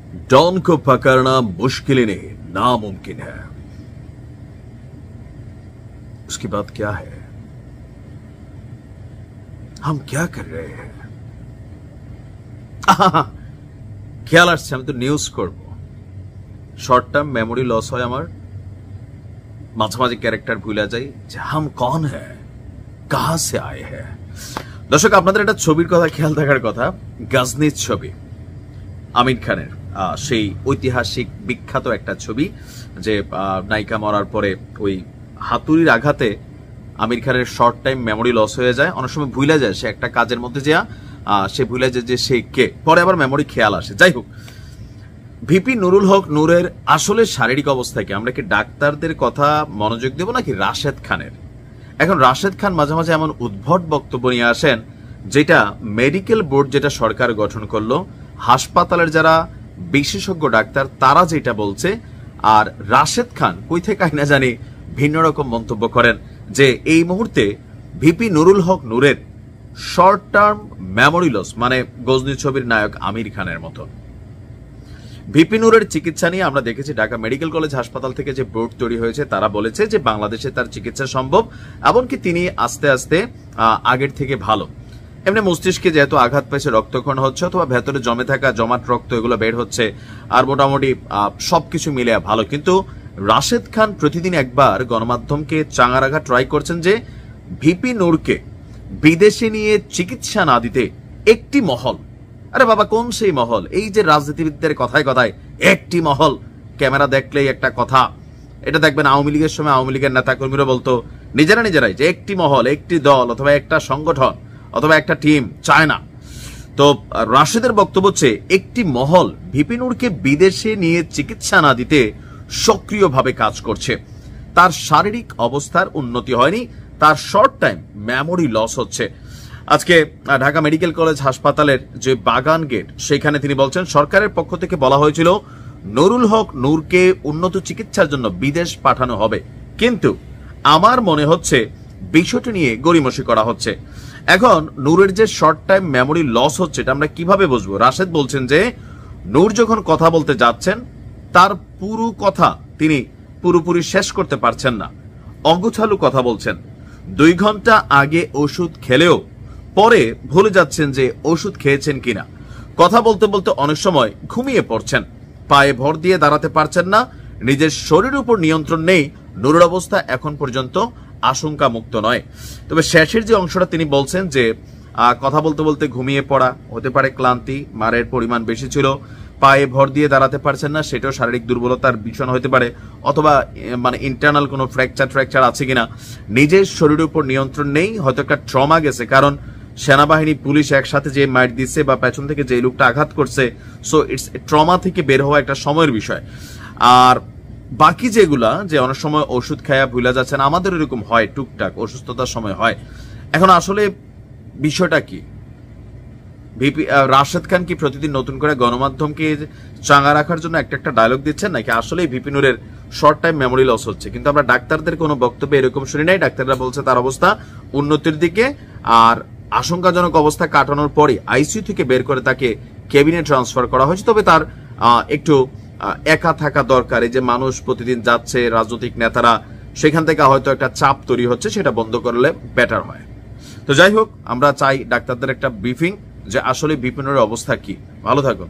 Don को पकड़ना मुश्किल ही नहीं नामुमकिन है। उसकी बात क्या है? हम क्या कर रहे हैं? খেয়াল আসছে আমি তো নিউজ করব। শর্ট টার্ম মেমোরি লস হয় আমার, মাঝে মাঝে ক্যারেক্টার ভুলে যাই যে হাম কौन है कहां से आए हैं। দর্শক আপনাদের একটা ছবির কথা খেয়াল থাকার কথা, গজনির ছবি, আমির খানের সেই ঐতিহাসিক বিখ্যাত একটা ছবি যে নায়িকা মরার পরে ওই হাতুড়ির আঘাতে আমির খানের শর্ট টাইম মেমোরি লস হয়ে যায়, অনেক সময় ভুলে যায় সে একটা কাজের মধ্যে যা সে ভুলে যায় যে সে কে, পরে আবার মেমোরি খেয়াল আসে। যাই হোক, ভিপি নুরুল হক নূরের আসলে শারীরিক অবস্থা কি? আমরা কি ডাক্তারদের কথা মনোযোগ দেব নাকি রাশেদ খানের? এখন রাশেদ খান মাঝে মাঝে এমন উদ্ভট বক্তব্য নিয়ে আসেন যেটা মেডিকেল বোর্ড যেটা সরকার গঠন করলো, হাসপাতালের যারা বিশেষজ্ঞ ডাক্তার তারা যেটা বলছে, আর রাশেদ খান কই থেকে আইনা জানি ভিন্ন রকম মন্তব্য করেন যে এই মুহূর্তে ভিপি নুরুল হক নূরের শর্ট টার্ম মেমোরি লস, মানে গজনী ছবির নায়ক আমির খানের মতো। ভিপি নূরের চিকিৎসা নিয়ে আমরা দেখেছি ঢাকা মেডিকেল কলেজ হাসপাতাল থেকে যে বোর্ড তৈরি হয়েছে তারা বলেছে যে বাংলাদেশে তার চিকিৎসা সম্ভব, এমনকি তিনি আস্তে আস্তে আগের থেকে ভালো। এমনি মস্তিষ্কে যেহেতু আঘাত পেয়েছে, রক্তক্ষরণ হচ্ছে অথবা ভেতরে জমে থাকা জমাট রক্ত এগুলো বের হচ্ছে, আর মোটামুটি সবকিছু মিলে ভালো। কিন্তু রাশেদ খান প্রতিদিন একবার গণমাধ্যমকে চাঙা রাখা ট্রাই করছেন যে ভিপি নূরকে বিদেশে নিয়ে চিকিৎসা না দিতে একটি মহল, আরে বাবা কোন সেই মহল? এই যে রাজনীতিবিদদের কথায় কথায় একটি মহল, ক্যামেরা দেখলেই একটা কথা, এটা দেখবেন আওয়ামী লীগের সময় আওয়ামী লীগের নেতা কর্মীরা বলতো নিজেরাই যে একটি মহল, একটি দল অথবা একটা সংগঠন অথবা একটা টিম চায় না। তো রাশেদের বক্তব্য হচ্ছে একটি মহল ভিপি নূরকে বিদেশে নিয়ে চিকিৎসা না দিতে সক্রিয়ভাবে কাজ করছে। তার শারীরিক অবস্থার উন্নতি হয়নি, তার শর্ট টাইম মেমোরি লস হচ্ছে। আজকে ঢাকা মেডিকেল কলেজ হাসপাতালের যে বাগান গেট সেখানে তিনি বলছেন সরকারের পক্ষ থেকে বলা হয়েছিল নুরুল হক নূরকে উন্নত চিকিৎসার জন্য বিদেশ পাঠানো হবে, কিন্তু আমার মনে হচ্ছে বিষয়টি নিয়ে গড়িমসি করা হচ্ছে। এখন নূরের যে শর্ট টাইম মেমোরি লস হচ্ছে এটা আমরা কিভাবে বুঝবো? রাশেদ বলছেন যে নূর যখন কথা বলতে যাচ্ছেন তার পুরো কথা তিনি পুরোপুরি শেষ করতে পারছেন না, অগোছালো কথা বলছেন। 2 ঘন্টা আগে ওষুধ খেলেও পরে ভুলে যাচ্ছেন যে ওষুধ খেয়েছেন কিনা। কথা বলতে বলতে অনেক সময় ঘুমিয়ে পড়ছেন, পায়ে ভর দিয়ে দাঁড়াতে পারছেন না, নিজের শরীরের উপর নিয়ন্ত্রণ নেই। নূরের অবস্থা এখন পর্যন্ত আশঙ্কা মুক্ত নয়। তবে শেষের যে অংশটা তিনি বলছেন যে কথা বলতে বলতে ঘুমিয়ে পড়া, হতে পারে ক্লান্তি, মারের পরিমাণ বেশি ছিল, পায়ে ভর দিয়ে দাঁড়াতে পারছেন না, সেটাও শারীরিক দুর্বলতার বিষয় হতে পারে, অথবা মানে ইন্টারনাল কোনো ফ্র্যাকচার আছে কিনা, নিজের শরীরের উপর নিয়ন্ত্রণ নেই, হয়তো একটা ট্রমা গেছে, কারণ সেনাবাহিনী পুলিশ একসাথে যে মাইট দিচ্ছে বা পেছন থেকে যে লোকটা আঘাত করছে, সো ইটস ট্রমা থেকে বের হওয়া একটা সময়ের বিষয়। আর বাকি যেগুলা যে অনেক সময় ওষুধ খায়া ভুলে যাচ্ছেন, আমাদের এরকম হয়, টুকটাক অসুস্থতার সময় হয়। এখন আসলে বিষয়টা কি? ভিপি রাশেদ খান কি প্রতিদিন নতুন করে গণমাধ্যমকে চাঙ্গা রাখার জন্য একটা ডায়লগ দিচ্ছেন, নাকি আসলে ভিপি নূরের শর্ট টাইম মেমোরি লস হচ্ছে? কিন্তু আমরা ডাক্তারদের কোনো বক্তব্য এরকম শুনি নাই। ডাক্তাররা বলছে তার অবস্থা উন্নতির দিকে, আর আশঙ্কাজনক অবস্থা কাটানোর পরে আইসিইউ থেকে বের করে তাকে কেবিনে ট্রান্সফার করা হয়েছে। তবে তার একটু একা থাকা দরকার। এই যে মানুষ প্রতিদিন যাচ্ছে, রাজনৈতিক নেতারা, সেখান থেকে হয়তো একটা চাপ তৈরি হচ্ছে, সেটা বন্ধ করলে বেটার হয়। তো যাই হোক, আমরা চাই ডাক্তারদের একটা ব্রিফিং যে আসলে ভিপি নূরের অবস্থা কি। ভালো থাকুন।